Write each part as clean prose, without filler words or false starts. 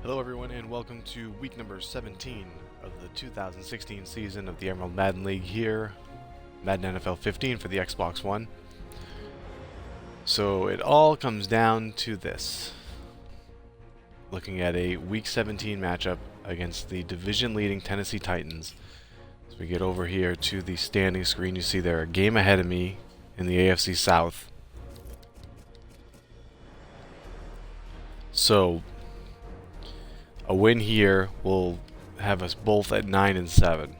Hello everyone and welcome to week number 17 of the 2016 season of the Emerald Madden League here, Madden NFL 15 for the Xbox One. So it all comes down to this. Looking at a week 17 matchup against the division leading Tennessee Titans. As we get over here to the standing screen, you see they're a game ahead of me in the AFC South. So a win here will have us both at 9-7.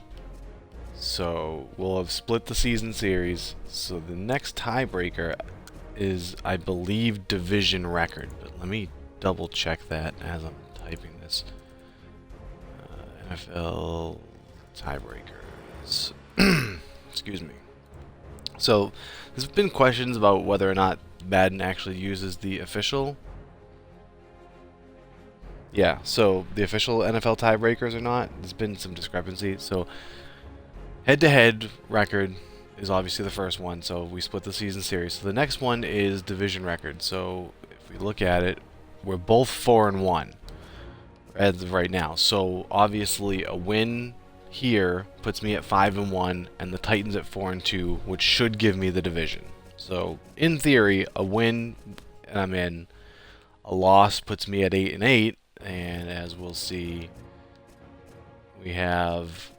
So we'll have split the season series. So the next tiebreaker is, I believe, division record. But let me double check that as I'm typing this. NFL tiebreakers. Excuse me. So there's been questions about whether or not Madden actually uses the official. Yeah, so the official NFL tiebreakers or not, there's been some discrepancy. So head-to-head record is obviously the first one, so we split the season series. So the next one is division record. So if we look at it, we're both 4-1 as of right now. So obviously a win here puts me at 5-1 and the Titans at 4-2, which should give me the division. So in theory, a win and I'm in. A loss puts me at 8-8. And as we'll see, we have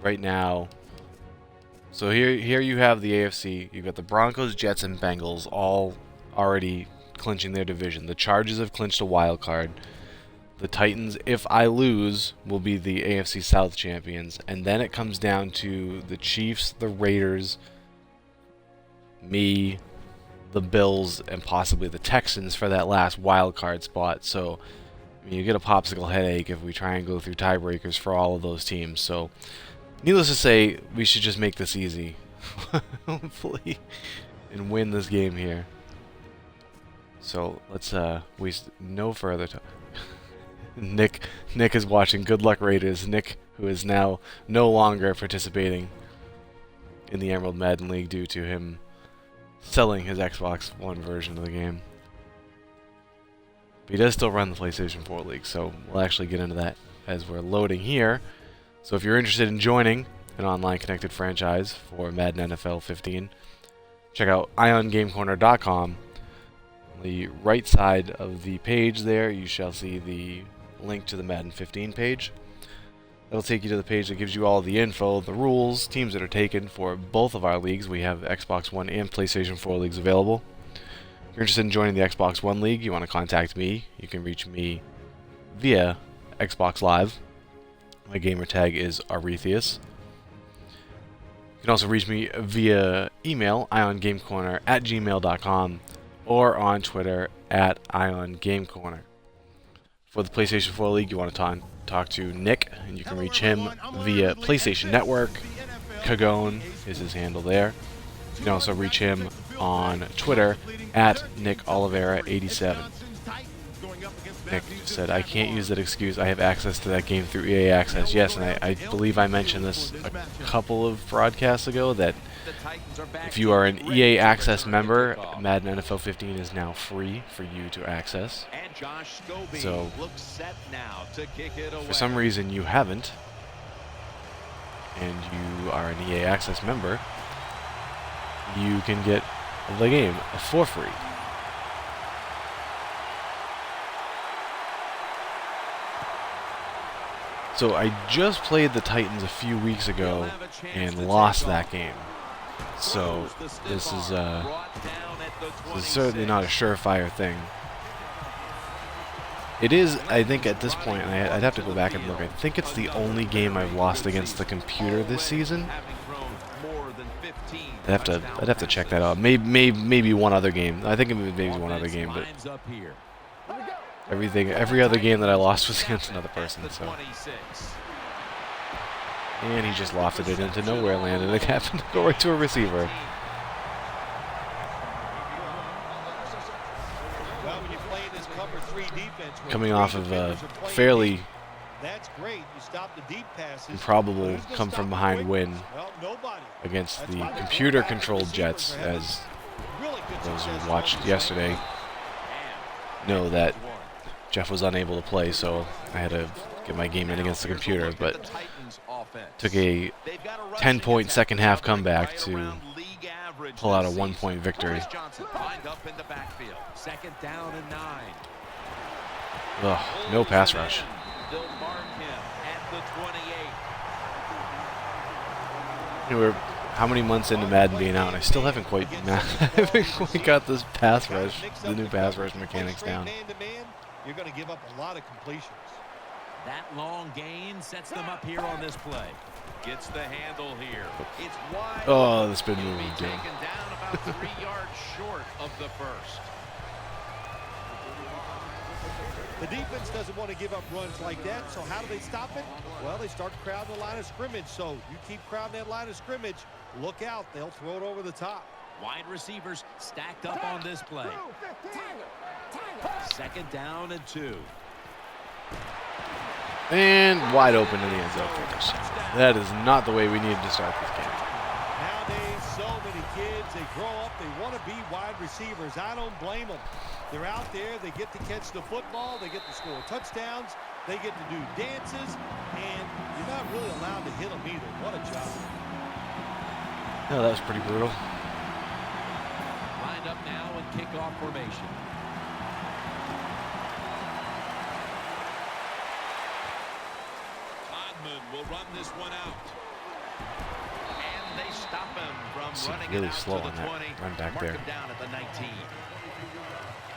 right now. So here you have the AFC. You've got the Broncos, Jets, and Bengals all already clinching their division. The Chargers have clinched a wild card. The Titans, if I lose, will be the AFC South champions. And then it comes down to the Chiefs, the Raiders, me, the Bills, and possibly the Texans for that last wild card spot. So I mean, you get a popsicle headache if we try and go through tiebreakers for all of those teams. So needless to say, we should just make this easy, hopefully, and win this game here. So let's waste no further time. Nick is watching. Good luck, Raiders. Nick, who is now no longer participating in the Emerald Madden League due to him selling his Xbox One version of the game. But he does still run the PlayStation 4 League, so we'll actually get into that as we're loading here. So if you're interested in joining an online connected franchise for Madden NFL 15, check out iongamecorner.com. On the right side of the page there, you shall see the link to the Madden 15 page. That'll take you to the page that gives you all the info, the rules, teams that are taken for both of our leagues. We have Xbox One and PlayStation 4 leagues available. If you're interested in joining the Xbox One League, you want to contact me, you can reach me via Xbox Live. My gamer tag is Arethius. You can also reach me via email, iongamecorner@gmail.com, or on Twitter @iongamecorner. For the PlayStation 4 League, you want to talk to Nick, and you can reach him via PlayStation Network. Kagone is his handle there. You can also reach him on Twitter @NickOlivera87. Nick said, I can't use that excuse. I have access to that game through EA Access. Yes, and I believe I mentioned this a couple of broadcasts ago, that if you are an EA Access member, Madden NFL 15 is now free for you to access. So, for some reason you haven't, and you are an EA Access member, you can get the game for free. So I just played the Titans a few weeks ago and lost that game. So this is certainly not a surefire thing. It is, I think, at this point, and I'd have to go back and look. I think it's the only game I've lost against the computer this season. I'd have to check that out. Maybe one other game. I think it maybe one other game, but every other game that I lost was against another person. So, and he just lofted it into nowhere land, and it happened to go right to a receiver. Coming off of a fairly improbable come-from-behind win against the computer-controlled Jets, as those who watched yesterday know that Jeff was unable to play, so I had to get my game in against the computer. But took a 10-point second half comeback to pull out a 1-point victory. Ugh, no pass rush. We're how many months into Madden being out, and I still haven't quite got this pass rush, the new pass rush mechanics down. You're going to give up a lot of completions. That long gain sets them up here on this play. Gets the handle here. It's wide. Oh, the spin move. Taken down about 3 yards short of the first. The defense doesn't want to give up runs like that, so how do they stop it? Well, they start crowding the line of scrimmage, so you keep crowding that line of scrimmage, look out, they'll throw it over the top. Wide receivers stacked up on this play. Second down and 2. And wide open in the end zone for interception. That is not the way we needed to start this game. Nowadays, so many kids, they grow up, they want to be wide receivers. I don't blame them. They're out there, they get to catch the football, they get to score touchdowns, they get to do dances, and you're not really allowed to hit them either. What a job. Oh, that was pretty brutal. Lined up now in kickoff formation. Will run this one out. And they stop him from running really it out slow to the on that 20. run back Mark there. him down at the 19.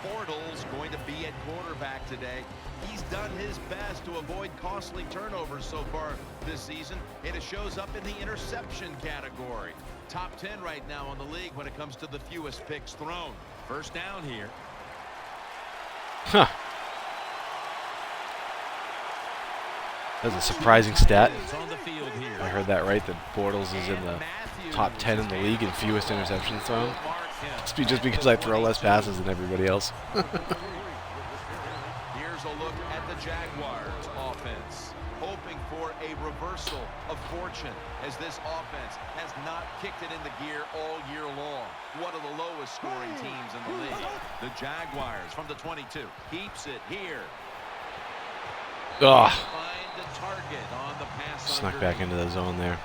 Bortles going to be at quarterback today. He's done his best to avoid costly turnovers so far this season, and it shows up in the interception category. Top 10 right now in the league when it comes to the fewest picks thrown. First down here. Huh. That's a surprising stat. I heard that right, that Bortles is in the top 10 in the league in fewest interceptions thrown. It's just because I throw less passes than everybody else. Here's a look at the Jaguars offense, hoping for a reversal of fortune as this offense has not kicked it into gear all year long. One of the lowest scoring teams in the league. The Jaguars from the 22 keeps it here. Ugh. Find the target on the pass. Snuck back into the zone there.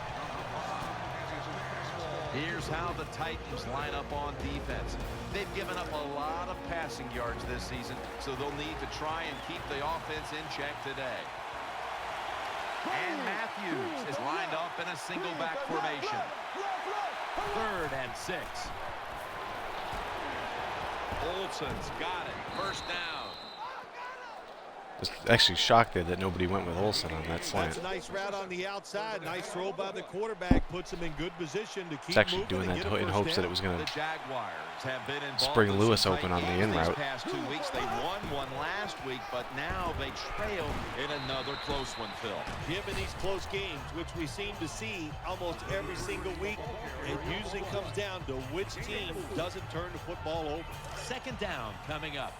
Here's how the Titans line up on defense. They've given up a lot of passing yards this season, so they'll need to try and keep the offense in check today. And Matthews is lined up in a single back formation. 3rd and 6. Olsen's got it. First down. I was actually shocked there that nobody went with Olsen on that slant. That's a nice route on the outside. Nice throw by the quarterback. Puts him in good position to keep It's actually doing that in hopes that it was going to spring Lewis open on the in route. Past 2 weeks, they won one last week, but now they trail in another close one, Phil. Jim, in these close games, which we seem to see almost every single week, it usually comes down to which team doesn't turn the football over. Second down coming up.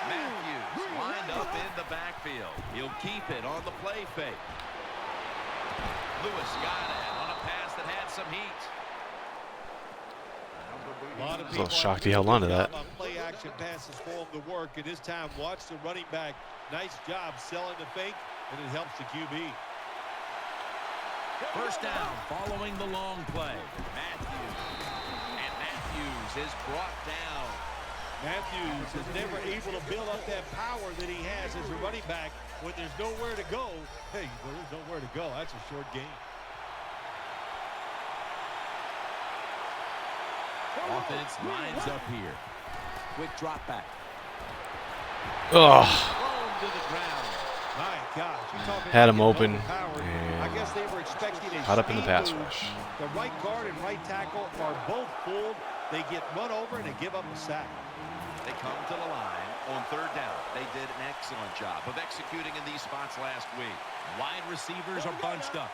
Matthews lined up in the backfield. He'll keep it on the play fake. Lewis got it on a pass that had some heat. I was a little shocked he held on to that. Play action passes for him to work, and this time watch the running back. Nice job selling the fake, and it helps the QB. First down following the long play. Matthews. And Matthews is brought down. Matthews is never able to build up that power that he has as a running back when there's nowhere to go. Hey, when there's nowhere to go, that's a short game. Offense lines up here. Quick drop back. Oh. My gosh, had him open I guess they were expecting a caught up in the pass speed rush. boost. The right guard and right tackle are both pulled. They get run over and they give up a sack. They come to the line on 3rd down. They did an excellent job of executing in these spots last week. Wide receivers are bunched up.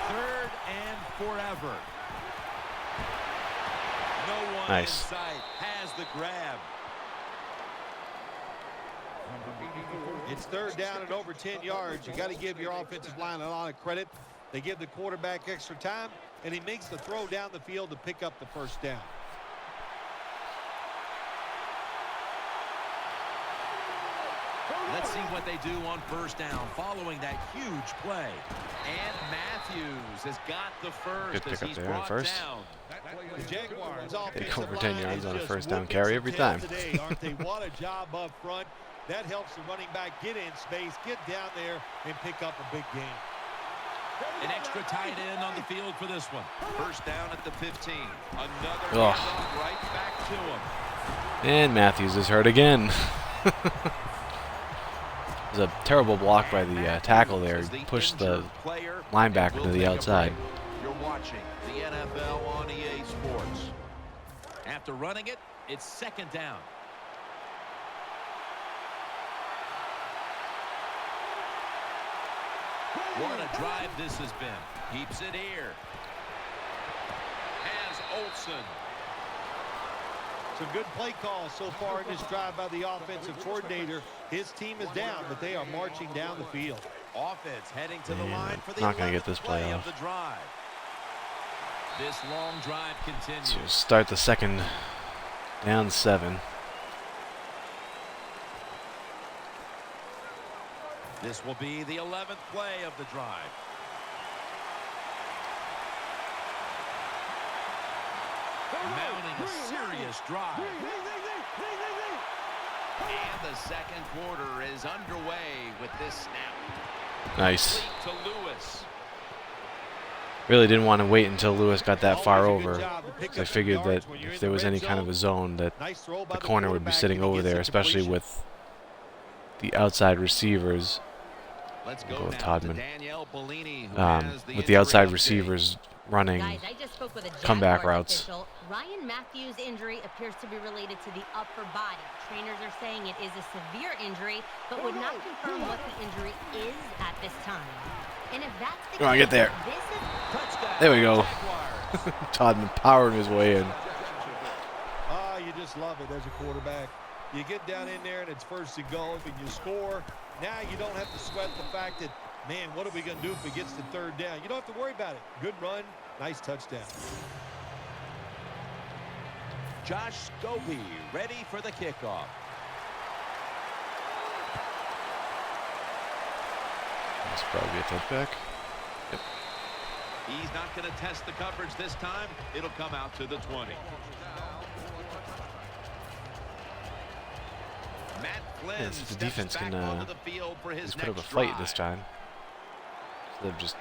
3rd and forever. No one in sight has the grab. It's 3rd down and over 10 yards. You got to give your offensive line a lot of credit. They give the quarterback extra time, and he makes the throw down the field to pick up the first down. Let's see what they do on first down following that huge play. And Matthews has got the first. Good pick as up he's there on brought first. down. The Jaguars They offensive go for 10 line yards is on a just first down whooping carry some every tail time. Today, aren't they? What a job up front. That helps the running back get in space, get down there, and pick up a big gain. An extra tight end on the field for this one. First down at the 15. Another Ugh. handoff right back to him. And Matthews is hurt again. It was a terrible block by the tackle there. He pushed the linebacker to the outside. You're watching the NFL on EA Sports. After running it, it's second down. What a drive this has been. Keeps it here. Has Olsen. Some good play calls so far in this drive by the offensive coordinator. His team is down, but they are marching down the field. Offense heading to the line for the not gonna get 11th this play play off. of the drive. This long drive continues. So start the second down 7. This will be the 11th play of the drive. Mounting a serious drive. And the second quarter is underway with this snap. Nice. To Lewis. Really didn't want to wait until Lewis got that far over. I figured that if there was any kind of a zone that the corner would be sitting over there, especially with the outside receivers. Let's Go go with now Todman. to Danielle Bellini, who has With the outside injury update. receivers running Guys, I just spoke with a comeback Jaguars routes. official. Ryan Matthews' injury appears to be related to the upper body. Trainers are saying it is a severe injury, but would not confirm what the injury is at this time. And if that's the Come on, case, get there. this is Touchdown, There we go. Jaguars. Todman powering his way in. You just love it as a quarterback. You get down in there and it's first and goal and you score. Now you don't have to sweat the fact that, man, what are we going to do if it gets to third down? You don't have to worry about it. Good run, nice touchdown. Josh Scobie ready for the kickoff. That's probably a touchback. Yep. He's not going to test the coverage this time. It'll come out to the 20. Matt Flynn Yeah, so the steps defense back can onto the field for his just put up a next fight drive. this time. Instead of just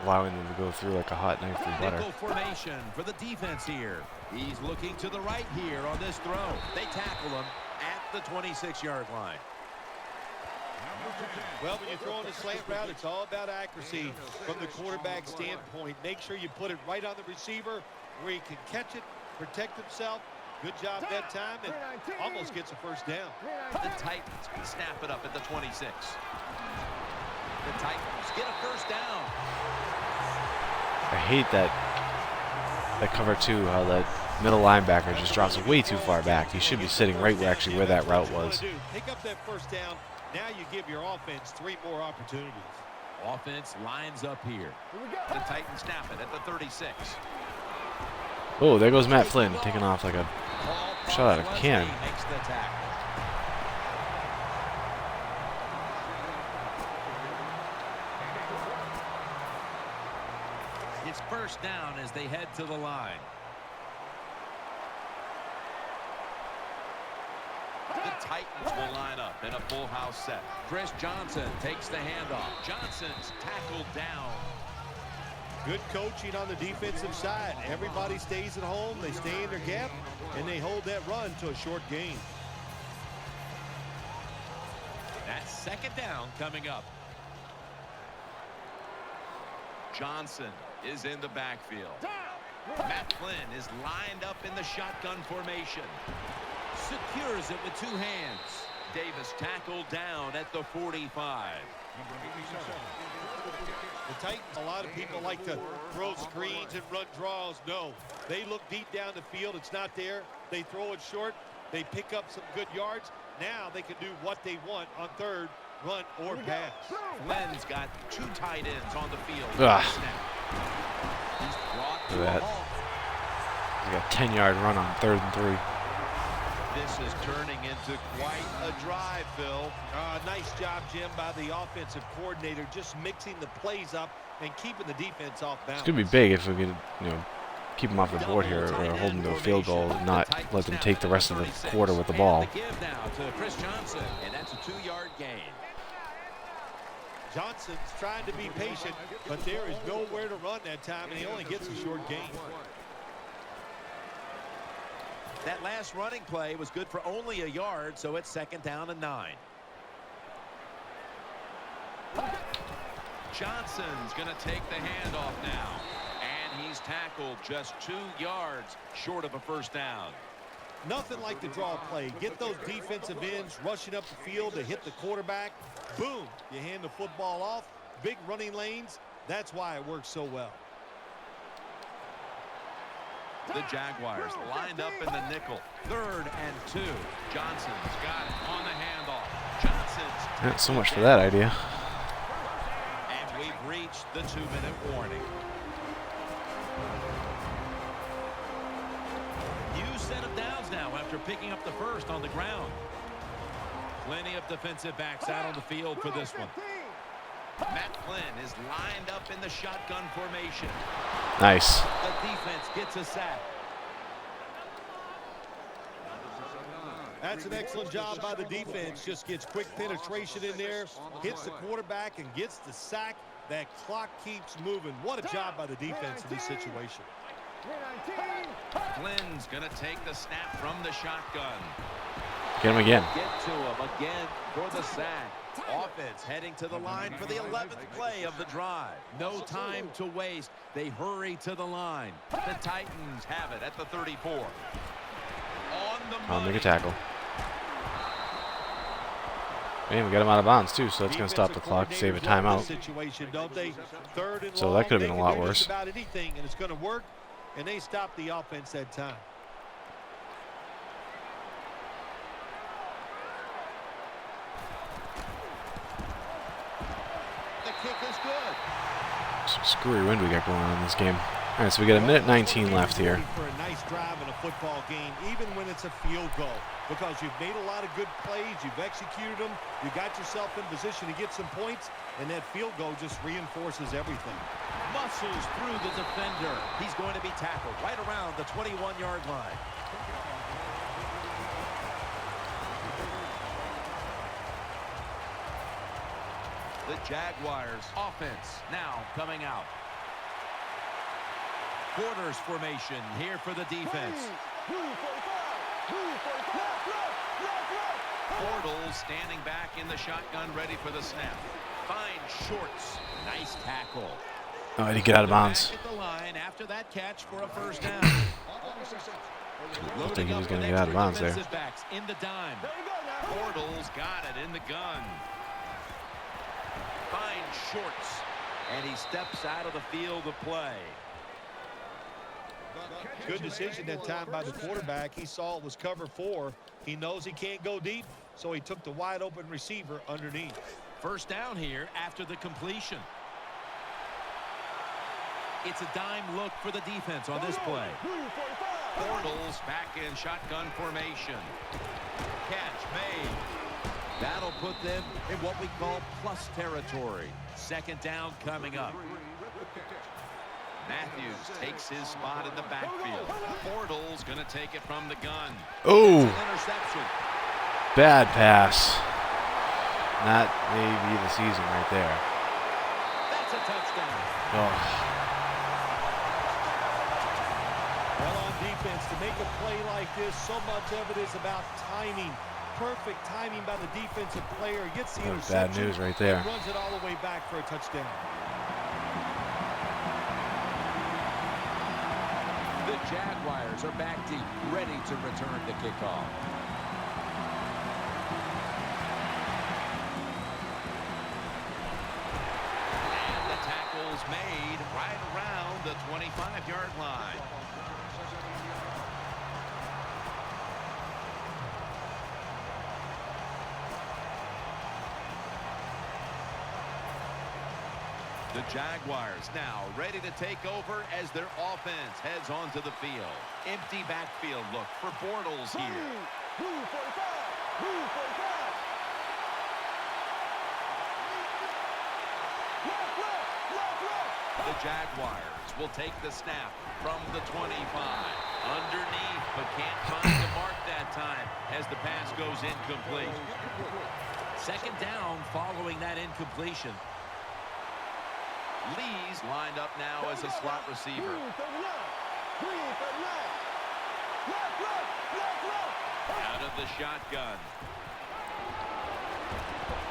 allowing them to go through like a hot knife through butter. Nickel formation for the defense here. He's looking to the right here on this throw. They tackle him at the 26-yard line. Well, when you're throwing a slant route, it's all about accuracy from the quarterback standpoint. Make sure you put it right on the receiver where he can catch it, protect himself. Good job that time, and almost gets a first down. The Titans snap it up at the 26. The Titans get a first down. I hate that cover 2, how that middle linebacker just drops way too far back. He should be sitting right where that route was. Pick up that first down. Now you give your offense 3 more opportunities. Offense lines up here. The Titans snap it at the 36. Oh, there goes Matt Flynn, taking off like a shot out of a cannon. Makes the tackle. It's first down as they head to the line. The Titans will line up in a full house set. Chris Johnson takes the handoff. Johnson's tackled down. Good coaching on the defensive side. Everybody stays at home. They stay in their gap, and they hold that run to a short gain. That's second down coming up. Johnson is in the backfield. Matt Flynn is lined up in the shotgun formation. Secures it with 2 hands. Davis tackled down at the 45. The Titans, a lot of people like to throw screens and run draws. No, they look deep down the field. It's not there. They throw it short. They pick up some good yards. Now they can do what they want on third run or pass. Flynn's got 2 tight ends on the field. Ugh. He's brought to Look at a that. halt. He's got a 10-yard run on 3rd and 3. This is turning into quite a drive, Phil. Nice job, Jim, by the offensive coordinator, just mixing the plays up and keeping the defense off balance. It's going to be big if we could, keep them off the board here or hold them to a field goal and not let them take the rest of the quarter with the ball. And the give now to Chris Johnson, and that's a 2-yard gain. Johnson's trying to be patient, but there is nowhere to run that time, and he only gets a short gain. That last running play was good for only a yard, so it's 2nd down and 9. Johnson's going to take the handoff now. And he's tackled just 2 yards short of a 1st down. Nothing like the draw play. Get those defensive ends rushing up the field to hit the quarterback. Boom, you hand the football off. Big running lanes. That's why it works so well. The Jaguars lined up in the nickel. 3rd and 2. Johnson's got it on the handoff. Johnson's. Yeah, so much for that idea. And we've reached the 2-minute warning. New set of downs now after picking up the 1st on the ground. Plenty of defensive backs out on the field for this one. Matt Flynn is lined up in the shotgun formation. Nice. The defense gets a sack. That's an excellent job by the defense. Just gets quick penetration in there, hits the quarterback, and gets the sack. That clock keeps moving. What a job by the defense in this situation. Flynn's going to take the snap from the shotgun. Get him again. Get to him again for the sack. Offense heading to the line for the 11th play of the drive. No time to waste. They hurry to the line. The Titans have it at the 34. On the money. I'll make a tackle. And we got him out of bounds too, so that's going to stop the clock, save a timeout. So that could have been a lot worse. About anything, and it's going to work, and they stopped the offense that time. The kick is good. Some screwy wind we got going on in this game. All right, so we got a minute 19 left here. For a nice drive in a football game, even when it's a field goal, because you've made a lot of good plays, you've executed them, you got yourself in position to get some points, and that field goal just reinforces everything. Muscles through the defender. He's going to be tackled right around the 21-yard line. The Jaguars offense now coming out. Quarters formation here for the defense. Bortles standing back in the shotgun, ready for the snap. Finds Shorts. Nice tackle. Oh, he did get out of bounds. Back at the line after that catch for a 1st down. I don't think he was going to get out of bounds there. Backs in the dime. Bortles got it in the gun. Finds Shorts, and he steps out of the field of play. Good decision that time by the quarterback. He saw it was cover 4. He knows he can't go deep, so he took the wide open receiver underneath. 1st down here after the completion. It's a dime look for the defense on this play. Bortles back in shotgun formation. Catch made. That'll put them in what we call plus territory. 2nd down coming up. Matthews takes his spot in the backfield. Bortles going to take it from the gun. Oh, Interception. bad pass. That may be the season right there. That's a touchdown. Oh. Well, on defense, to make a play like this, so much of it is about timing. Perfect timing by the defensive player. Gets the interception. Bad news right there. Runs it all the way back for a touchdown. The Jaguars are back deep, ready to return the kickoff. And the tackle's made right around the 25-yard line. The Jaguars now ready to take over as their offense heads onto the field. Empty backfield look for Bortles here. The Jaguars will take the snap from the 25. Underneath, but can't find the mark that time as the pass goes incomplete. Second down following that incompletion. Lee's lined up now as a slot receiver. Out of the shotgun.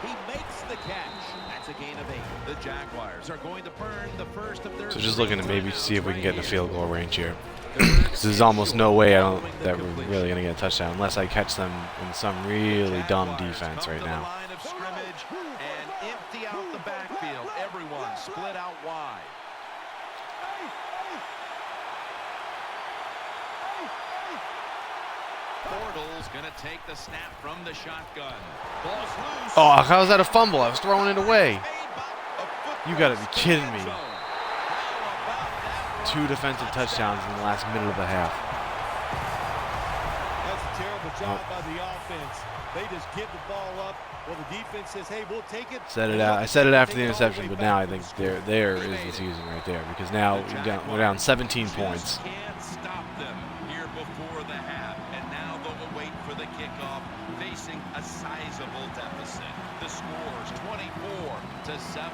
He makes the catch. That's a gain of 8. The Jaguars are going to burn the first of their... So just looking to maybe see if we can get in the field goal range here. Because there's almost no way that we're really going to get a touchdown unless I catch them in some really dumb defense right now. Line of scrimmage and empty out the backfield. Everyone split out wide. Bortles going to take the snap from the shotgun. Ball's loose. Oh, how was that a fumble? I was throwing it away. You got to be kidding me. 2 defensive touchdowns in the last minute of the half. That's a terrible job by the offense. They just give the ball up. Well, the defense says, hey, we'll take it. Said it out. I said it after the interception, but now I think there is the season right there because now we're down 17 points. Can't stop them here before the half, and now they'll await for the kickoff, facing a sizable deficit. The score's 24-7.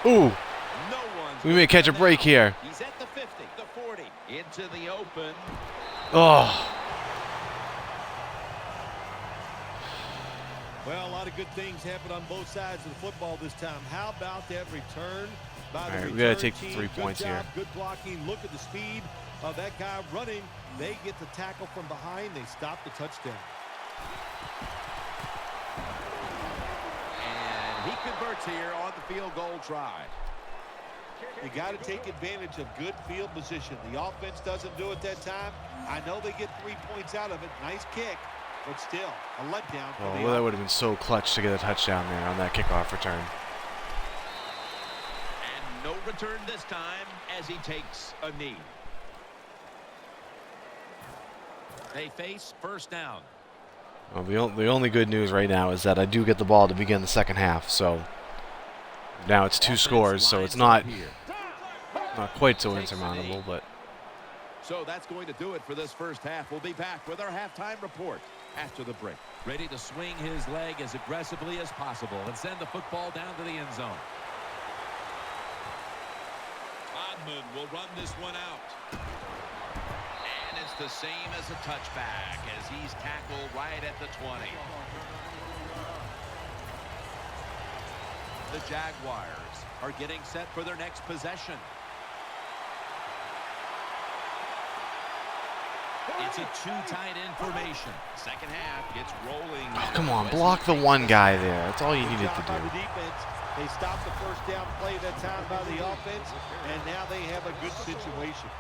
Ooh, No one's we may catch a break here. He's at the 50, the 40, into the open. Oh, Well, a lot of good things happened on both sides of the football this time. How about that return by the all right, we return got to take team? the 3 Good points job, here. Good blocking. Look at the speed of that guy running. They get the tackle from behind. They stop the touchdown. And he converts here on the field goal try. You got to take advantage of good field position. The offense doesn't do it that time. I know they get 3 points out of it. Nice kick, but still a letdown. Oh, well, that would have been so clutch to get a touchdown there on that kickoff return. And no return this time as he takes a knee. They face first down. Well, the only good news right now is that I do get the ball to begin the second half, so now it's 2 scores, so it's not quite so insurmountable, but So that's going to do it for this first half. We'll be back with our halftime report after the break. Ready to swing his leg as aggressively as possible and send the football down to the end zone. Bodman will run this one out. And it's the same as a touchback as he's tackled right at the 20. The Jaguars are getting set for their next possession. It's a 2 tight end formation. Second half gets rolling. oh, come on, block the one guy there. That's all you needed to Good job by do. the defense. They stopped the first down play that time by the offense, and now they have a good situation.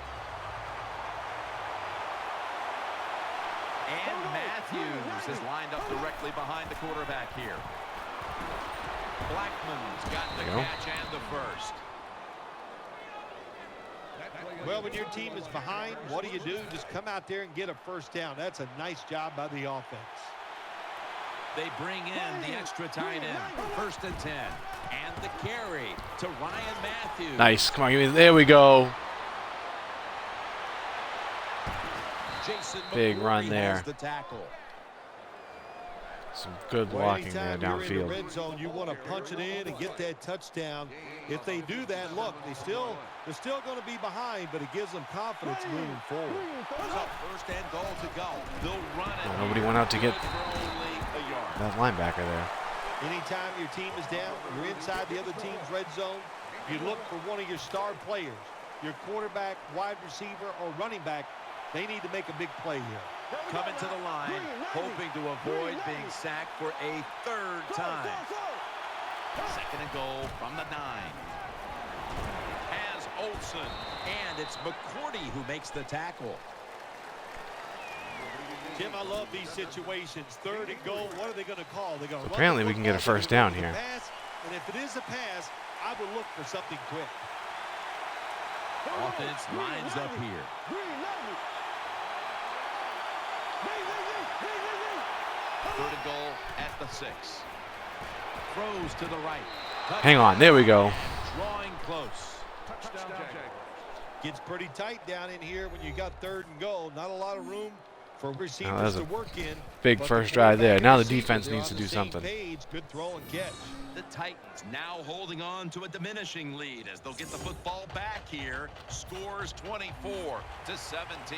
And Matthews is lined up directly behind the quarterback here. Blackman's got the There you go. catch and the first. Well, when your team is behind, what do? Just come out there and get a first down. That's a nice job by the offense. They bring in the extra tight end. 1st and 10. And the carry to Ryan Matthews. Nice, come on, give me, there we go. Jason Big McCourty run has there. the tackle. Some good Well, blocking there anytime you're in the downfield. red zone, you want to punch it in and get that touchdown. If they do that, look, they're still going to be behind, but it gives them confidence moving forward. It's up 1st and goal to go. They'll run it. Oh, nobody went out to get For only a yard. that linebacker there. Anytime your team is down, you're inside the other team's red zone, you look for one of your star players, your quarterback, wide receiver, or running back. They need to make a big play here. Coming to the line, hoping to avoid being sacked for a 3rd time. 2nd and goal from the 9. Has Olsen. And it's McCourty who makes the tackle. Jim, I love these situations. 3rd and goal, what are they going to call? They're going to Apparently we can get a first down here. Pass, and if it is a pass, I would look for something quick. Offense lines up here. 3rd and goal at the 6. Throws to the right. Hang on, there we go. Drawing close. Touchdown, Jaguars. Gets pretty tight down in here when you got 3rd and goal. Not a lot of room for receivers was to a work in. big but first the drive there. Now the receivers defense are needs on to the do same something. page. Good throw and catch. The Titans now holding on to a diminishing lead as they'll get the football back here. Scores 24-17.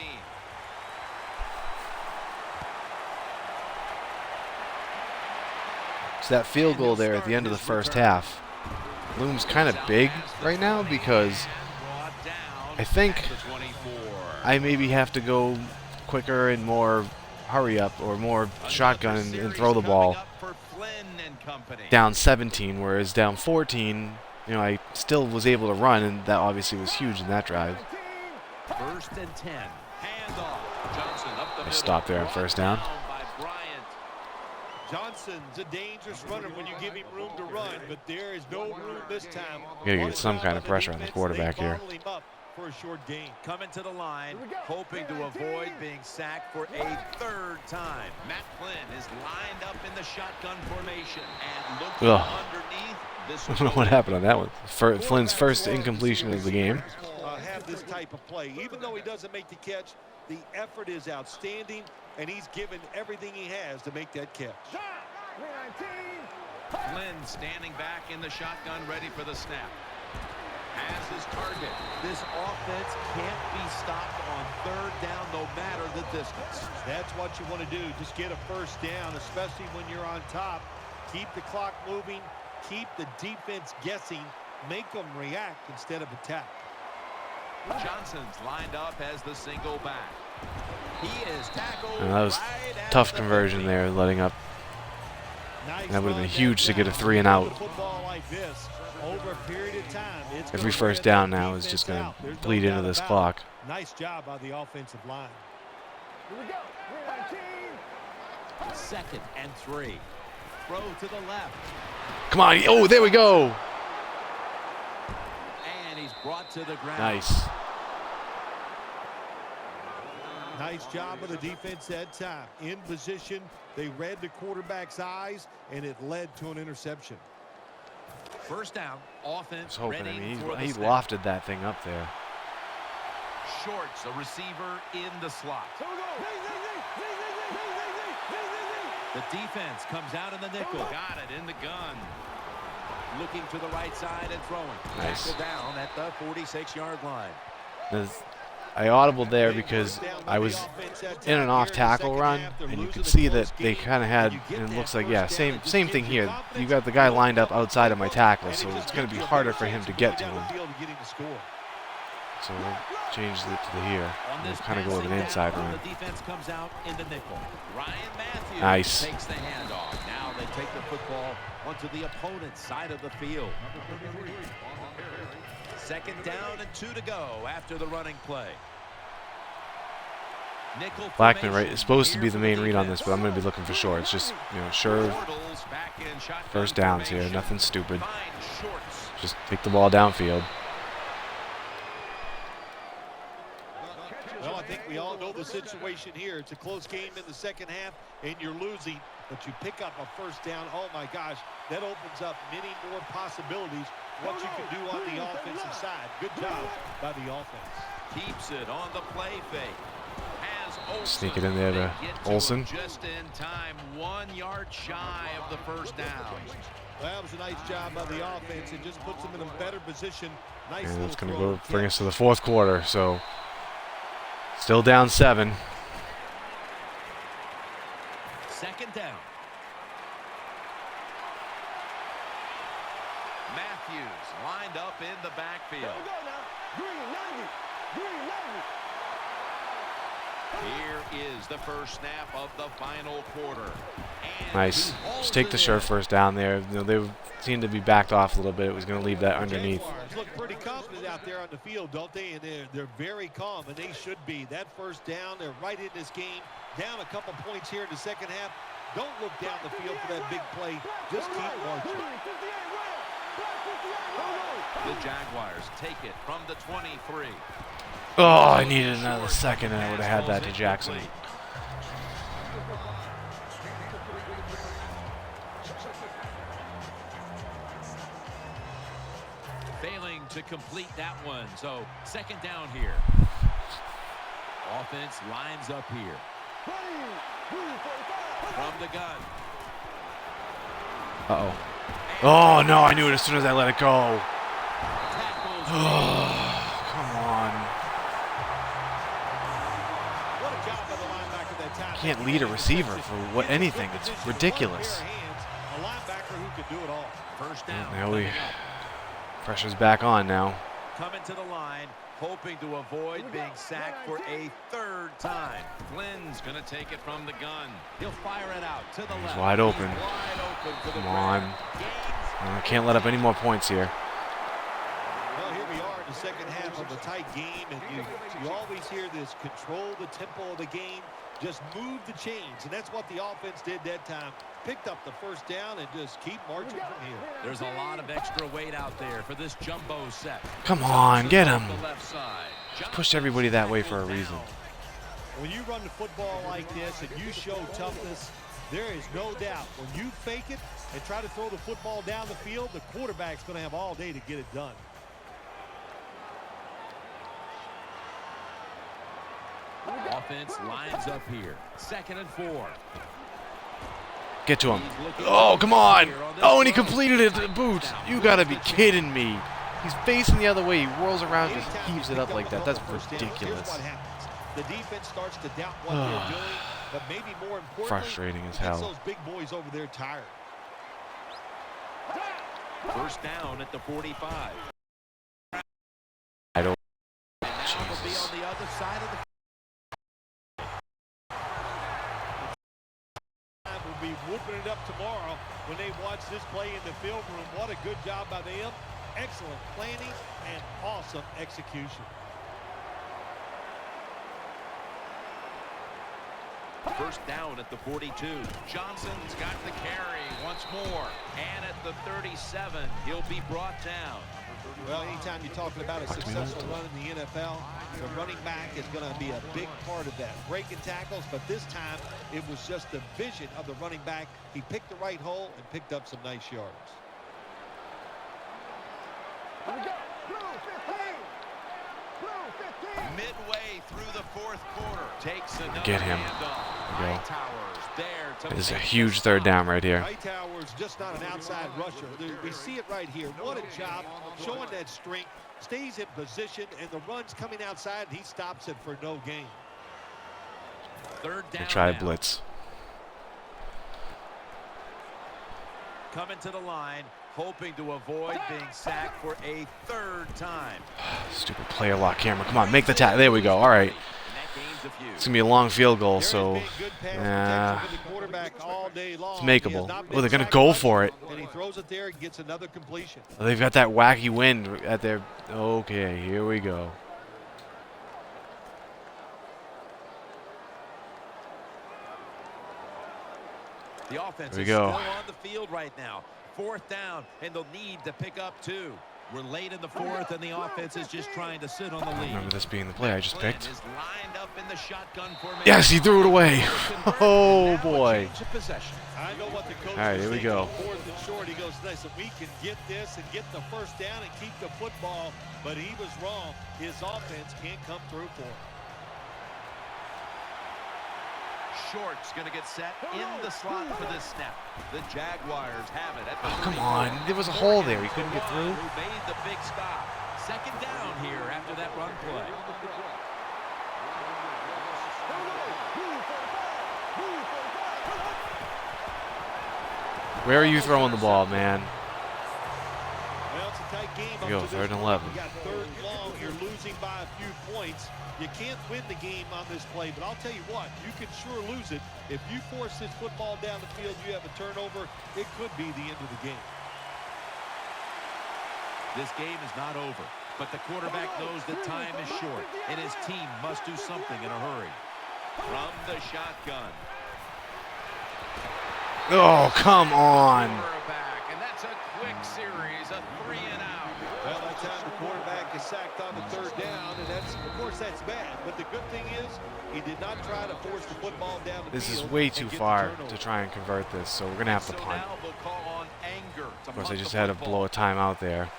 So that field goal there at the end of the first half looms kind of big right now because I think I maybe have to go quicker and more hurry up or more shotgun and throw the ball down 17, whereas down 14, you know, I still was able to run, and that obviously was huge in that drive. 1st and 10. Handoff. Johnson up the I middle. stopped there on first down. By Bryant. Johnson's a dangerous runner when you give him room to run, but there is no room this time. You gotta get some kind of pressure on the quarterback here. They bottle him up for a short gain. Coming to the line, hoping to avoid being sacked for a 3rd time. Matt Flynn is lined up in the shotgun formation and looking underneath. This I don't know what happened on that one. Flynn's first incompletion of the game. Have this type of play. Even though he doesn't make the catch, the effort is outstanding, and he's given everything he has to make that catch. Flynn standing back in the shotgun, ready for the snap. Has his target. This offense can't be stopped on 3rd down no matter the distance. That's what you want to do. Just get a first down, especially when you're on top. Keep the clock moving. Keep the defense guessing. Make them react instead of attack. Johnson's lined up as the single back. He is tackled. And that was right at tough the conversion 30. there, letting up. Nice That would have been run huge to down. get a 3 and out. Football like this, over a period of time, it's Every gonna first wear down that now is just defense going out. to There's no bleed into doubt this about it. clock. Nice job by the offensive line. 2nd and 3. Throw to the left. Come on. Oh, there we go. And he's brought to the ground. Nice. Nice job of the defense that time. In position, they read the quarterback's eyes, and it led to an interception. 1st down. I was Offense hoping. I ready mean, for the he snap. lofted that thing up there. Shorts, a receiver in the slot. The defense comes out in the nickel. Got it in the gun. Looking to the right side and throwing. Nice. Tackle down at the 46-yard line. I audibled there because I was in an off tackle run, and you could see that they kind of had, and it looks like, yeah, same thing here. You got the guy lined up outside of my tackle, so it's going to be harder for him to get to him. So we'll change it to the here. We'll kind of go with an inside run. The defense comes out in the nickel. Ryan Matthews Nice. takes the handoff. Now they take the football onto the opponent's side of the field. 2nd down and 2 to go after the running play. Nickel Blackman, right, formation is supposed to be here the for main read on defense. this, but I'm going to be looking for shorts. Just, you know, sure, Bortles back in shotgun first downs here, formation. nothing stupid. Finds Shorts. Just take the ball downfield. Well, I think we all know the situation here. It's a close game in the 2nd half, and you're losing, but you pick up a first down. Oh, my gosh, that opens up many more possibilities, what you can do on the offensive side. Good job by the offense. Keeps it on the play fake. Has Olsen. Sneak it in there to They get to Olsen. him just in time. 1 yard shy of the first down. That was a nice job by the offense. It just puts them in a better position. Nice And little it's going to throw go and bring catch. us to the 4th quarter. So still down 7. 2nd down. Matthews lined up in the backfield. Here is the first snap of the final quarter. And Nice. to Just take the Olsen. sure first down there. You know, they seemed to be backed off a little bit. It was going to leave that underneath. Jaguars look pretty confident out there on the field, don't they? And they're very calm, and they should be. That first down, they're right in this game. down a couple points here in the second half. Don't look down the field for that big play. Just keep marching. The Jaguars take it from the 23. Oh, I needed another second, and I would have had that to Jackson. Failing to complete that one. So second down here. Offense lines up here. From the gun. Uh-oh. Oh, no, I knew it as soon as I let it go. Come on. What a job by the linebacker that time. Can't lead a receiver for anything. It's ridiculous. A linebacker who can do it all. First down. Now pressure's back on now. Coming to the line, hoping to avoid being sacked for a third time. Flynn's going to take it from the gun. He'll fire it out to the left. He's wide open. Wide open for the Come on. I can't let up any more points here. Well, here we are in the second half of a tight game, and you always hear this: control the tempo of the game, just move the chains, and that's what the offense did that time. Picked up the first down and just keep marching from here. There's a lot of extra weight out there for this jumbo set. Come on, get him. The left side. Pushed everybody that way for a reason. When you run the football like this and you show toughness, there is no doubt when you fake it and try to throw the football down the field, the quarterback's going to have all day to get it done. Offense lines up here. 2nd and 4. Get to him. Oh, come on. Oh, and he completed it to the boots. You got to be kidding me. He's facing the other way. He whirls around and just heaves it up like that. That's ridiculous. The defense starts to doubt what they're doing, but maybe more importantly, frustrating as hell. Those big boys over there tired. First down at the 45. I don't. Jesus. On the other side of the will be whooping it up tomorrow when they watch this play in the film room. What a good job by them. Excellent planning and awesome execution. First down at the 42. Johnson's got the carry once more. And at the 37, he'll be brought down. Well, anytime you're talking about a successful run in the NFL, the running back is going to be a big part of that. Breaking tackles, but this time it was just the vision of the running back. He picked the right hole and picked up some nice yards. Midway through the fourth quarter, takes another Get him. There this is a huge third down right here. Hightower's just not an outside rusher. We see it right here. What a job showing that strength. Stays in position, and the run's coming outside, and he stops it for no gain. Third down. We'll try a blitz. Coming to the line, hoping to avoid being sacked for a third time. Stupid player lock camera. Come on, make the tackle. There we go. All right. It's going to be a long field goal, so it's makeable. Oh, they're going to go for it. And he throws it there and gets another completion. Oh, they've got that wacky wind at their... Okay, here we go. The offense There we is go. still on the field right now. Fourth down, and they'll need to pick up 2. We're late in the fourth, and the offense is just trying to sit on the lead. Remember this being the play I just picked? Is lined up in the shotgun formation. Yes, he threw it away. Oh, boy. I know what the coach All right, here we go. Fourth and short, he goes, listen, we can get this and get the first down and keep the football, but he was wrong. His offense can't come through for him. Short's going to get set in the slot for this snap. The Jaguars have it at the Come on. There was a hole there. He couldn't get through. Who made the big stop. Second down here after that run play. Where are you throwing the ball, man? Well, it's a tight game. Here we go, 3rd and 11. You got 3rd and long. You're losing by a few points. You can't win the game on this play, but I'll tell you what, you can sure lose it. If you force this football down the field, you have a turnover, it could be the end of the game. This game is not over, but the quarterback knows that time is short, and his team must do something in a hurry. From the shotgun. Oh, come on. Quarterback, and that's a quick series, a 3 and out. Well, that time the quarterback is sacked on the third down, and that's, of course, that's bad. But the good thing is he did not try to force the football down the This is field way and too get the far turnover. to try and convert this, so we're going to have to So punt. now they'll call on anger to Of course, I punt just the had to football. blow a timeout there.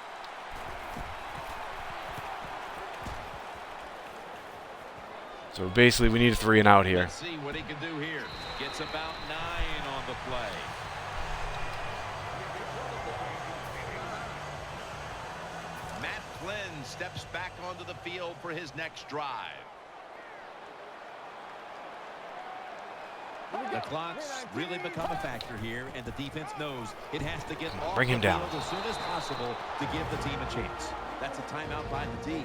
So basically, we need a 3 and out here. Let's see what he can do here. Gets about 9 on the play. Matt Flynn steps back onto the field for his next drive. The clock's really become a factor here, and the defense knows it has to get off Bring him the down. field as soon as possible to give the team a chance. That's a timeout by the D.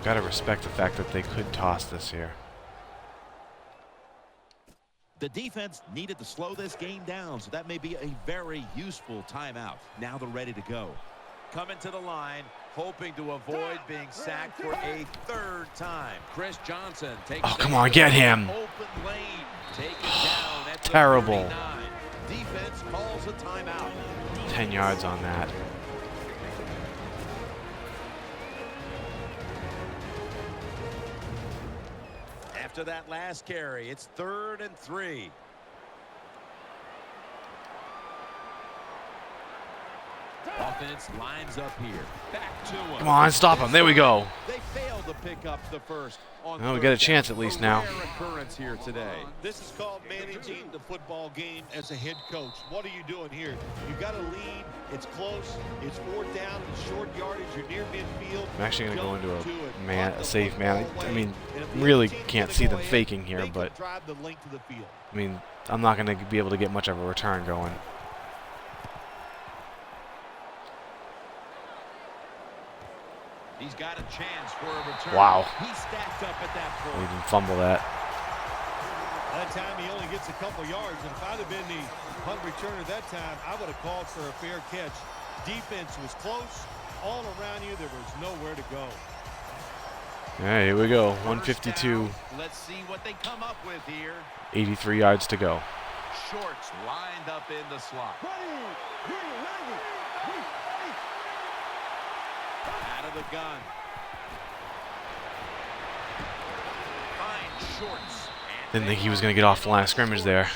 Got to respect the fact that they could toss this here. The defense needed to slow this game down, so that may be a very useful timeout. Now they're ready to go. Coming to the line, hoping to avoid being sacked for a 3rd time. Chris Johnson takes Oh, come on, get him. Open lane, taken down at the Terrible. 39. Defense calls a timeout. 10 yards on that. After that last carry, it's 3rd and 3. Offense lines up here. Back to him. Come on, stop him. There we go. They failed to pick up the first on Well, we 3rd got a down. chance at least now. Rare occurrence here today. This is called managing the football game as a head coach. What are you doing here? You got a lead. It's close. It's 4th down. It's short yardage. You're near midfield. I'm actually going to go Jump into to it. a Punt the safe man. football I away. mean, And if the really other team's can't gonna see go them ahead, faking here, they can but drive the length of the field. I mean, I'm not going to be able to get much of a return going. He's got a chance for a return. Wow. He stacked up at that We point. didn't fumble that. That time he only gets a couple yards, and if I'd have been the punt returner that time, I would have called for a fair catch. Defense was close. All around you, there was nowhere to go. All right, here we go. First 152, down. Let's see what they come up with here. 83 yards to go. Shorts lined up in the slot. Out of the gun. Finds Shorts. Didn't think he was going to get off the line of scrimmage there.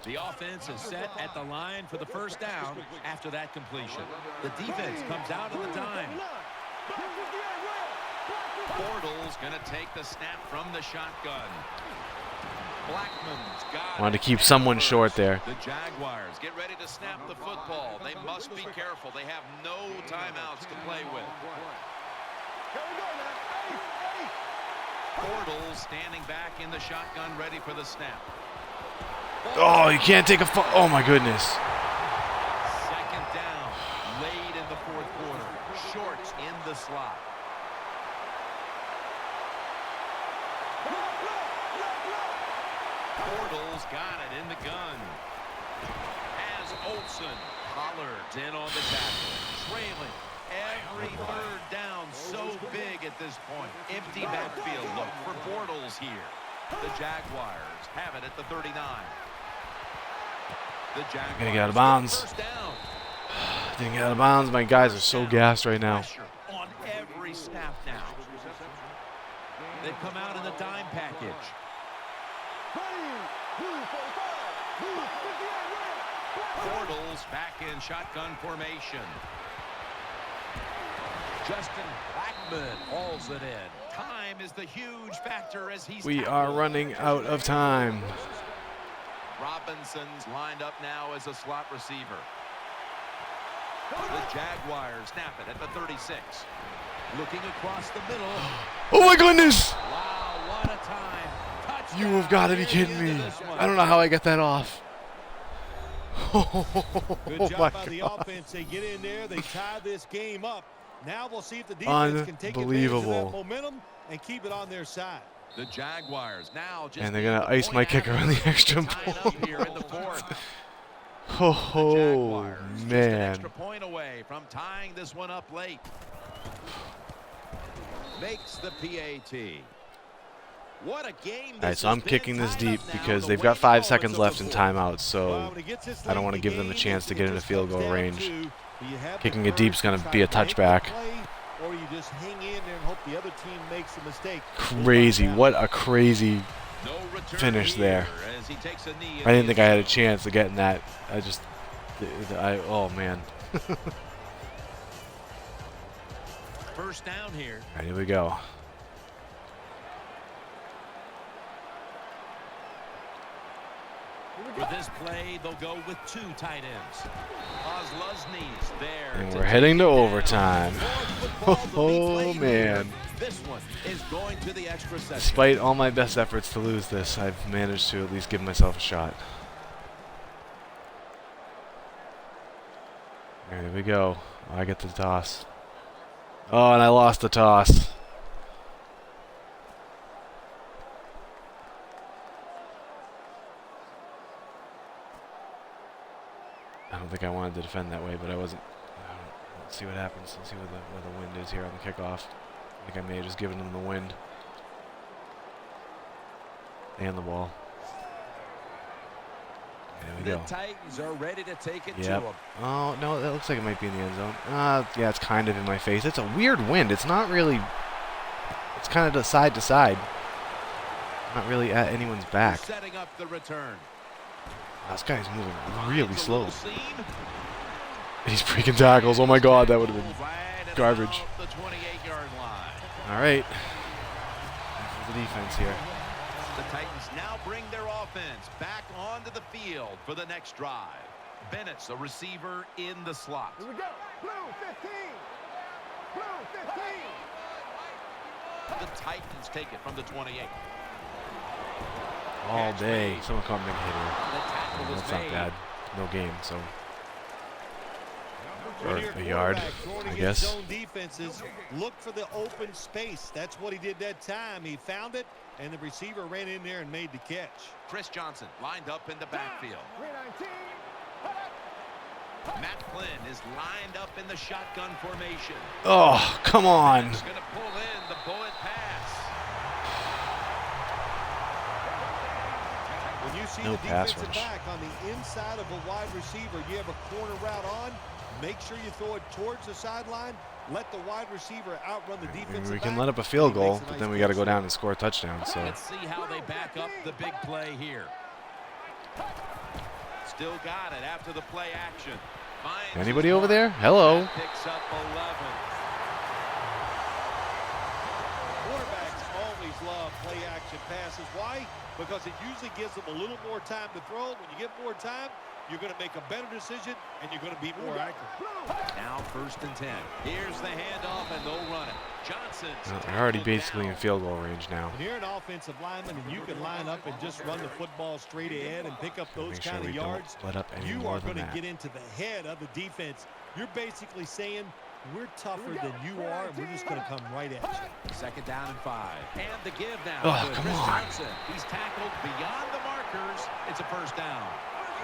The offense is set at the line for the first down after that completion. The defense comes out of the dime. Bortles going to take the snap from the shotgun. Blackman's got Wanted to it. keep someone short there. The Jaguars get ready to snap the football. They must be careful. They have no timeouts to play with. Bortles standing back in the shotgun, ready for the snap. Oh, you can't take a oh my goodness. Second down, late in the 4th quarter. Shorts in the slot. Bortles got it in the gun. As Olsen Pollard's in on the tackle. Trailing. Every 3rd down so big at this point. Empty backfield look for Bortles here. The Jaguars have it at the 39. The Jaguars Gonna get out of bounds. first down. Didn't get out of bounds. My guys are so gassed right now. Pressure on every snap now. They've come out in the dime package. Bortles back in shotgun formation. Justin Blackman hauls it in. Time is the huge factor as he's We are tackled. running out of time. Robinson's lined up now as a slot receiver. The Jaguars snap it at the 36. Looking across the middle. Oh my goodness! Wow, what a time. Touchdown. You have got to be kidding me. I don't know how I got that off. Oh Good my job by the God. offense. They get in there. They tie this game up. Now we'll see if the defense can take advantage of Unbelievable. that momentum and keep it on their side. The Jaguars now just And they're need gonna the ice point my kicker on the average extra to tie it up here in the 4th. Oh Jaguars just an man. extra point away from tying this one up late. makes the PAT. What a game. All right, so I'm kicking this deep because they've got 5 seconds left in timeout, so I don't want to give them a chance to get into field goal range. Kicking it deep is going to be a touchback. Or you just hang in there and hope the other team makes a mistake. Crazy. What a crazy finish there. I didn't think I had a chance of getting that. Oh, man. First down here. All right, here we go. For this play, they'll go with 2 tight ends. Ozluzny's there. And we're heading to overtime. Oh, man. This one is going to the extra session. Despite all my best efforts to lose this, I've managed to at least give myself a shot. There we go. I get the toss. Oh, and I lost the toss. I don't think I wanted to defend that way, but I wasn't. Let's see what happens. Let's see where the wind is here on the kickoff. I think I may have just given them the wind. And the ball. There we go. The Titans are ready to take it to Yep. them. Oh, no, that looks like it might be in the end zone. Yeah, it's kind of in my face. It's a weird wind. It's not really... It's kind of the side to side. Not really at anyone's back. Setting up the return. This guy's moving really slow. He's breaking tackles. Oh my God, that would have been garbage. The 28-yard line. All right. For the defense here. The Titans now bring their offense back onto the field for the next drive. Bennett's a receiver in the slot. Here we go. Blue 15. Blue 15. The Titans take it from the 28. All day. Someone caught me a hit The here. tackle was That's not made. bad. No game, so. Or When your a yard, quarterback going I against guess. zone defenses, look for the open space. That's what he did that time. He found it, and the receiver ran in there and made the catch. Chris Johnson lined up in the backfield. 319. Matt Flynn is lined up in the shotgun formation. Oh, come on. He's going to pull in the bullet pass. When you see No the pass defensive rush. back on the inside of a wide receiver, you have a corner route on, make sure you throw it towards the sideline. Let the wide receiver outrun the defensive We can back. let up a field He makes goal, a but nice then we got to catch go there. down and score a touchdown. So Let's see how they back up the big play here. Still got it after the play action. Finds anybody his over mark. there? Hello. Picks up 11. Quarterbacks always love play action passes. Why? Because it usually gives them a little more time to throw. When you get more time, you're going to make a better decision, and you're going to be more accurate. Now 1st and 10. Here's the handoff, and they'll run it. Johnson's They're already tackled basically in down. field goal range now. When you're an offensive lineman and you can line up and just run the football straight ahead and pick up those Make sure kind we of don't yards, let up any you more are than going to that. get into the head of the defense. You're basically saying, we're tougher than you are, and we're just going to come right at you. 2nd down and 5. And the give now. Oh, to come Chris on. Johnson. He's tackled beyond the markers. It's a 1st down.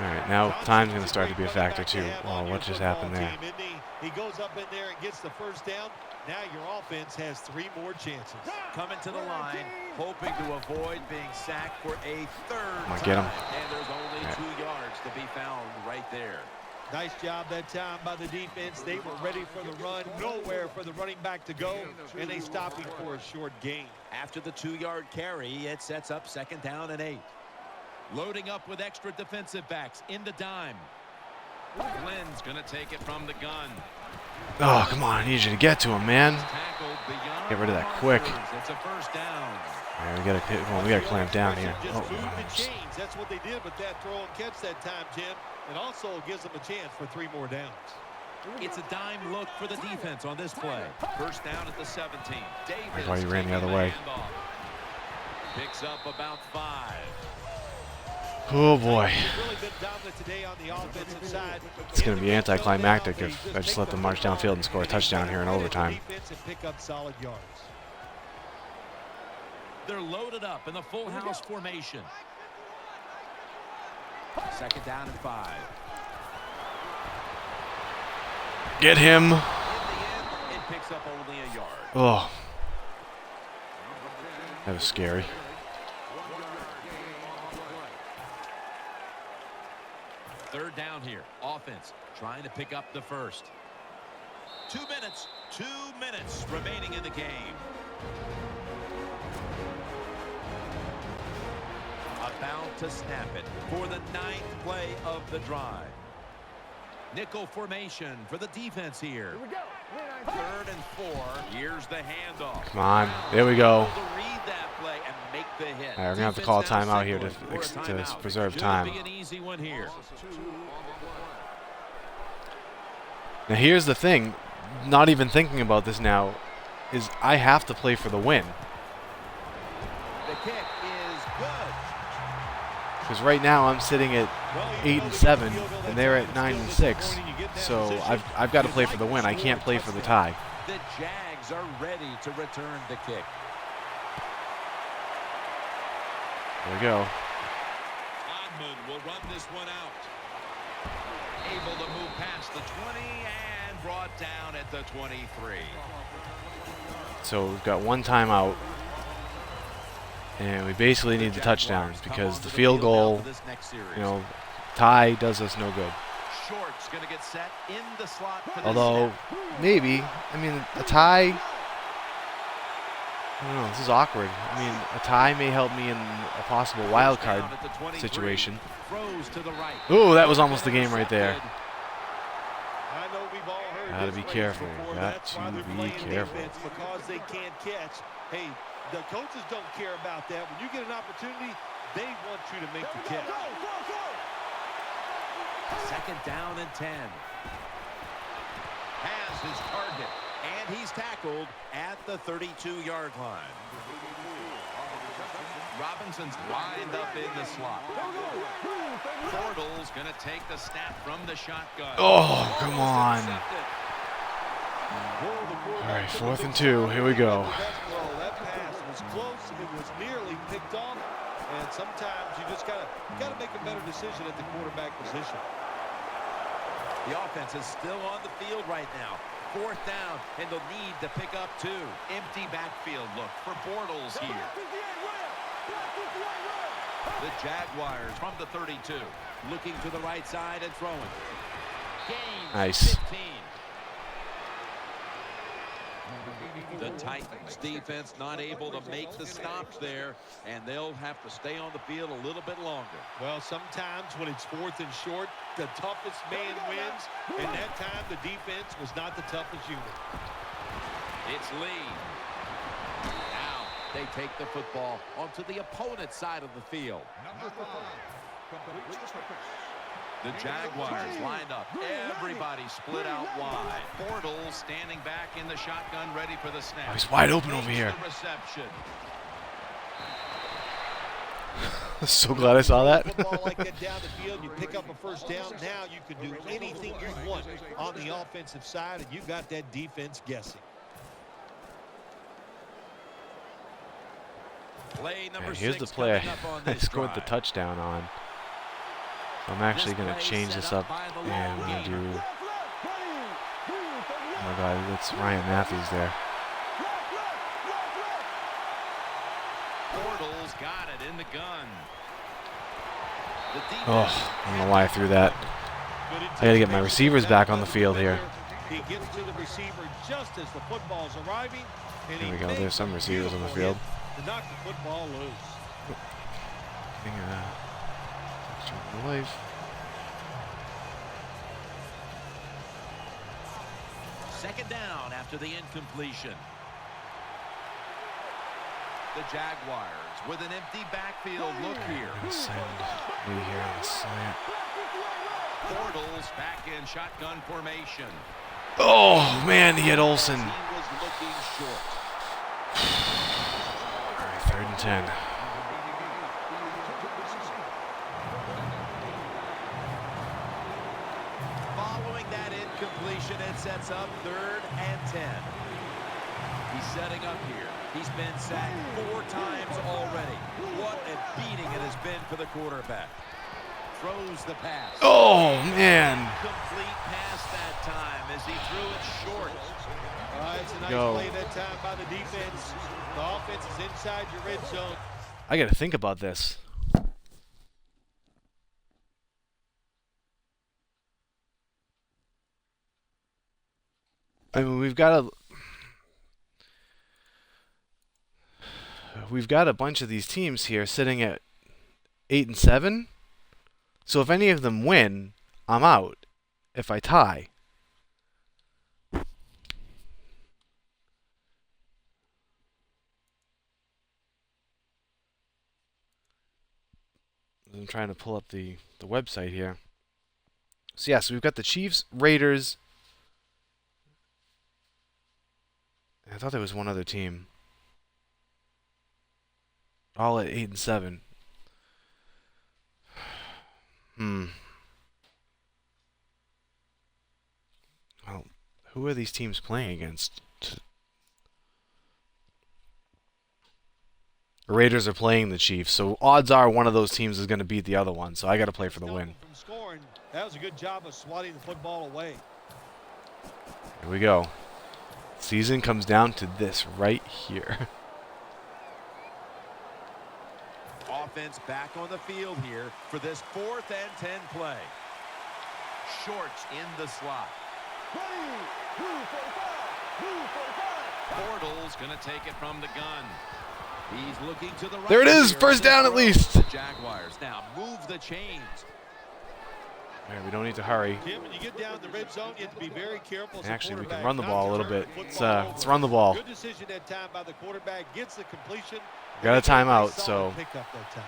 All right, now time's going to start to be a factor too. Oh, what just happened there? He goes up in there and gets the 1st down. Now your offense has 3 more chances. Coming to the line, hoping to avoid being sacked for a 3rd Come on, time. get him. And there's only Yeah. 2 yards to be found right there. Nice job that time by the defense. They were ready for the run. Nowhere for the running back to go, and they stopped him for a short gain. After the 2-yard carry, it sets up 2nd down and 8. Loading up with extra defensive backs in the dime. Flynn's going to take it from the gun. Oh, come on. I need you to get to him, man. Tackled beyond Get rid of the that quick. markers. It's a 1st down. All right, we got to clamp down here. Just Oh, move the just- chains. That's what they did with that throw and catch that time, Jim. And also gives them a chance for 3 more downs. It's a dime look for the defense on this play. 1st down at the 17. Davis thought he ran the taking other way. handoff. Picks up about 5. Oh boy. They've really been dominant today on the offensive side. It's going to be anticlimactic if I just let them march downfield and score a touchdown here in overtime. Defense and pick up solid yards. They're loaded up in the full house formation. 2nd down and 5. Get him. In the end, it picks up only a yard. Oh, That was scary. Third down here. Offense trying to pick up the first. 2 minutes. 2 minutes remaining in the game. About to snap it for the 9th play of the drive. Nickel formation for the defense here. Here we go. 3rd and 4. Here's the handoff. Come on. There we go. To read that play and make the hit. All right, we're going to have to call a Defense now timeout here to timeout. preserve Should time. be an easy one here. Now here's the thing, not even thinking about this now, is I have to play for the win. The kick is good. Because right now I'm sitting at 8-7, and they're at 9-6. So I've got to play for the win. I can't play for the tie. The Jags are ready to return the kick. There we go. Odman will run this one out. Able to move past the 20 and brought down at the 23. So we've got one timeout, and we basically need the touchdowns because the field goal, you know, tie does us no good. Short's going to get set in the slot for the Although, snap. maybe, I mean, a tie, I don't know, this is awkward. I mean, a tie may help me in a possible wild card Down at the 23. situation. Throws to the right. Ooh, that was almost the game right there. I know we've all heard Gotta this be phrase careful. before. Got That's to why they're be playing careful. defense, because they can't catch. Hey, the coaches don't care about that. When you get an opportunity, they want you to make the catch. 2nd down and 10. Has his target, and he's tackled at the 32-yard line. Robinson's lined up in the slot. Bortles going to take the snap from the shotgun. Oh, come on. All right, 4th and 2. Here we go. That pass was close. It was nearly picked off. And sometimes you just gotta make a better decision at the quarterback position. The offense is still on the field right now. 4th down, and they'll need to pick up 2. Empty backfield look for Bortles here. The Jaguars from the 32. Looking to the right side and throwing. Gain Nice. 15. The Titans defense not able to make the stops there, and they'll have to stay on the field a little bit longer. Well, sometimes when it's 4th and short, the toughest man wins. And that time, the defense was not the toughest unit. It's Lee. Now they take the football onto the opponent's side of the field. The Jaguars lined up. Everybody split out wide. Bortles standing back in the shotgun, ready for the snap. Oh, he's wide open over here. The reception. So glad I saw that. Football like that down the field, you pick up a 1st down. Now you can do anything you want on the offensive side, and you got that defense guessing. Play number And here's the 6 play coming up on I this scored the drive. touchdown on. I'm actually going to change this up, and we're going to do... Oh my God, it's Ryan Matthews there. Bortles got it in the gun. The defense Oh, I don't know why I threw that. I got to get my receivers back on the field here. He gets to the receiver just as the football's arriving. And There we he go. makes There's some a receivers on the beautiful field. hit to knock the football loose. Life. Second down after the incompletion. The Jaguars with an empty backfield look here. Send me here on the slant. Bortles back in shotgun formation. Oh man, he had Olsen. He was looking short. All right, 3rd and 10. Following that incompletion, it sets up 3rd and 10. He's setting up here. He's been sacked 4 times already. What a beating it has been for the quarterback. throws the pass. Oh, man. Complete pass that time as he threw it short. It's a nice Go. play that time by the defense. The offense is inside your red zone. I got to think about this. I mean, we've got a bunch of these teams here sitting at 8-7. So if any of them win, I'm out. If I tie. I'm trying to pull up the website here. So yeah, so we've got the Chiefs, Raiders. I thought there was one other team. All at 8-7. Well, who are these teams playing against? The Raiders are playing the Chiefs, so odds are one of those teams is going to beat the other one. So I got to play for the win. From scoring, that was a good job of swatting the football away. Here we go. Season comes down to this right here. Offense back on the field here for this 4th and 10 play. Shorts in the slot. Bortles going to take it from the gun. He's looking to the right. There it is, here. first down at least. The Jaguars now move the chains. All right, we don't need to hurry. Tim, when you get down the red zone, you have to be very careful. As Actually, we can quarterback run the not ball a to little turn bit. the Let's football let's over. run the ball. Good decision that time by the quarterback. Gets the completion. Got a timeout, so Pick up that time.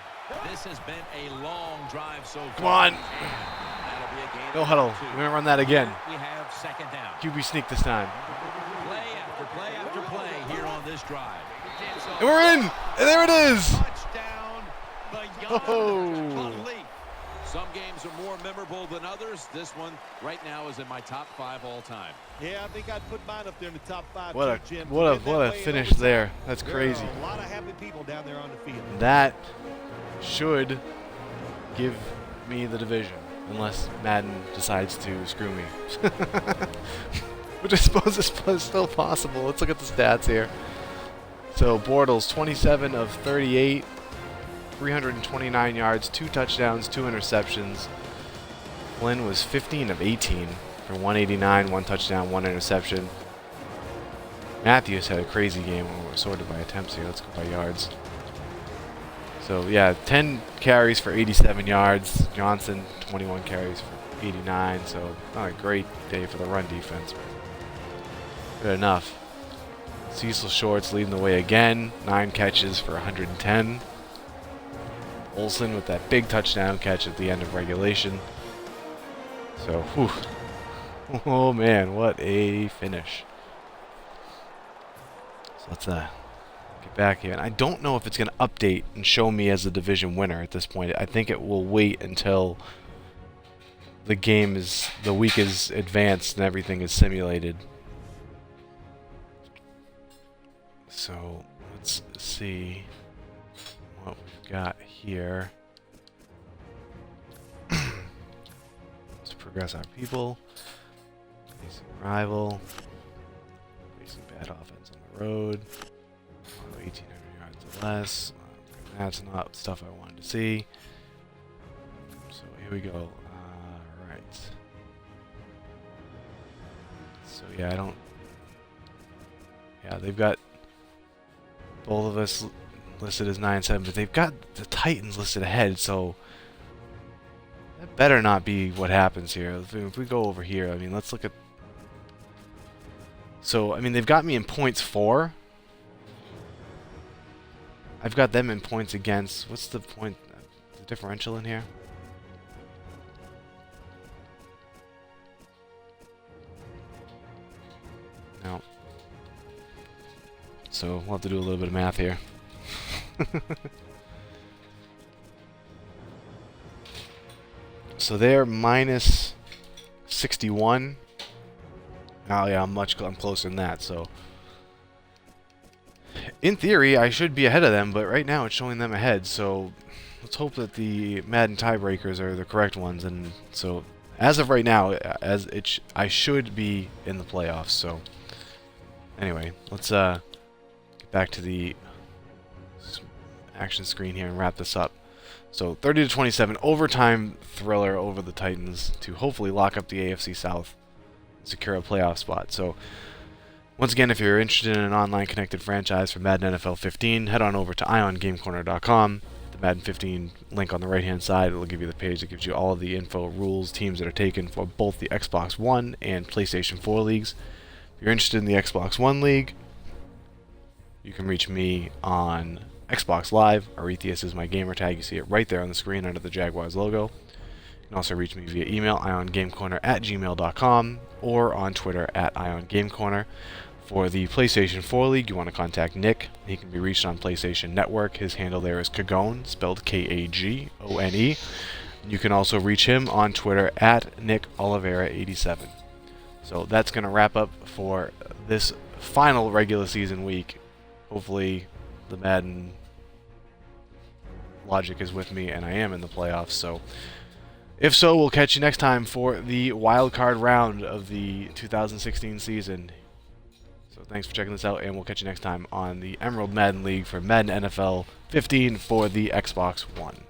This has been a long drive so far. come on. That'll be a gain No of huddle. 2. We're gonna run that again. We have second down. QB sneak this time. Play after play after play here on this drive. And we're in. And there it is. Touchdown, the Oh. Young. Some games are more memorable than others. This one right now is in my top 5 all time. Yeah, I think I'd put mine up there in the top 5. What too, Jim. a what a Get that what a way in finish overtime. there. That's There crazy. are a lot of happy people down there on the field. That should give me the division, unless Madden decides to screw me. Which I suppose is still possible. Let's look at the stats here. So Bortles, 27 of 38, 329 yards, 2 touchdowns, 2 interceptions. Flynn was 15 of 18 for 189, 1 touchdown, 1 interception. Matthews had a crazy game. We're sorted by attempts here. Let's go by yards. So yeah, 10 carries for 87 yards. Johnson, 21 carries for 89. So not a great day for the run defense, but good enough. Cecil Shorts leading the way again. 9 catches for 110. Olsen with that big touchdown catch at the end of regulation. So, whew. Oh man, what a finish. So let's get back here. And I don't know if it's going to update and show me as the division winner at this point. I think it will wait until the week is advanced and everything is simulated. So let's see what we've got here. Let's progress our people. Facing rival. Facing bad offense on the road. 1,800 yards or less. That's not stuff I wanted to see. So here we go. Right. So yeah, they've got both of us listed as 9-7, but they've got the Titans listed ahead, so that better not be what happens here. If we go over here, I mean, let's look at... So, I mean, they've got me in points for. I've got them in points against. What's the point? The differential in here? No. So we'll have to do a little bit of math here. So they're minus 61. Oh yeah, I'm closer than that. So in theory, I should be ahead of them, but right now it's showing them ahead. So let's hope that the Madden tiebreakers are the correct ones. And so, as of right now, I should be in the playoffs. So, anyway, let's get back to the action screen here and wrap this up. So 30-27 overtime thriller over the Titans to hopefully lock up the AFC South and secure a playoff spot. So once again, if you're interested in an online connected franchise for Madden NFL 15, head on over to iongamecorner.com. The Madden 15 link on the right hand side, it'll give you the page that gives you all of the info, rules, teams that are taken for both the Xbox One and PlayStation 4 leagues. If you're interested in the Xbox One league, you can reach me on Xbox Live. Arethius is my gamer tag. You see it right there on the screen under the Jaguars logo. You can also reach me via email, iongamecorner@gmail.com, or on Twitter @iongamecorner. For the PlayStation 4 League, you want to contact Nick. He can be reached on PlayStation Network. His handle there is Kagone, spelled Kagone. You can also reach him on Twitter @NickOliveira87. So that's going to wrap up for this final regular season week. Hopefully the Madden logic is with me and I am in the playoffs. So if so, we'll catch you next time for the wild card round of the 2016 season. So thanks for checking this out, and we'll catch you next time on the Emerald Madden League for Madden NFL 15 for the Xbox One.